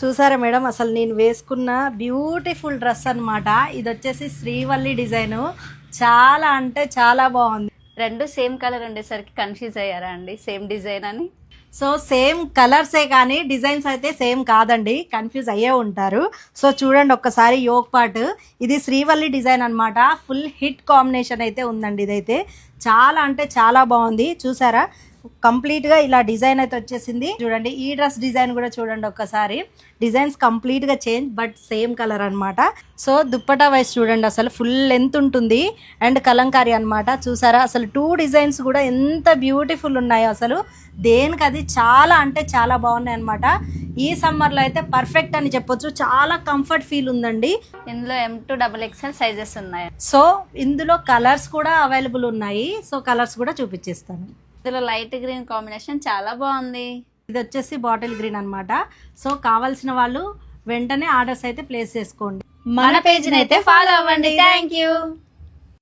చూసారా మేడం, అసలు నేను వేసుకున్న బ్యూటిఫుల్ డ్రెస్ అన్నమాట. ఇది వచ్చేసి శ్రీవల్లి డిజైన్. చాలా అంటే చాలా బాగుంది. రెండు సేమ్ కలర్ ఉండేసరికి కన్ఫ్యూజ్ అయ్యారా అండి, సేమ్ డిజైన్ అని? సో సేమ్ కలర్సే కానీ డిజైన్స్ అయితే సేమ్ కాదండి, కన్ఫ్యూజ్ అయ్యే ఉంటారు. సో చూడండి ఒక్కసారి యోగ్ పార్ట్, ఇది శ్రీవల్లి డిజైన్ అన్నమాట. ఫుల్ హిట్ కాంబినేషన్ అయితే ఉందండి. ఇదైతే చాలా అంటే చాలా బాగుంది. చూసారా కంప్లీట్గా ఇలా డిజైన్ అయితే వచ్చేసింది. చూడండి ఈ డ్రెస్ డిజైన్ కూడా చూడండి ఒక్కసారి. డిజైన్స్ కంప్లీట్గా చేంజ్ బట్ సేమ్ కలర్ అనమాట. సో దుప్పటా వైస్ చూడండి, అసలు ఫుల్ లెంత్ ఉంటుంది అండ్ కలంకారీ అనమాట. చూసారా అసలు 2 డిజైన్స్ కూడా ఎంత బ్యూటిఫుల్ ఉన్నాయో, అసలు దేనికి అది చాలా అంటే చాలా బాగున్నాయి అనమాట. ఈ సమ్మర్లో అయితే పర్ఫెక్ట్ అని చెప్పొచ్చు. చాలా కంఫర్ట్ ఫీల్ ఉందండి. ఇందులో M2 XXL సైజెస్ ఉన్నాయి. సో ఇందులో కలర్స్ కూడా అవైలబుల్ ఉన్నాయి. సో కలర్స్ కూడా చూపించేస్తాను. ఇందులో లైట్ గ్రీన్ కాంబినేషన్ చాలా బాగుంది. ఇది వచ్చేసి బాటిల్ గ్రీన్ అన్నమాట. సో కావాల్సిన వాళ్ళు వెంటనే ఆర్డర్స్ అయితే ప్లేస్ చేసుకోండి. మన పేజ్ అయితే ఫాలో అవ్వండి. Thank you.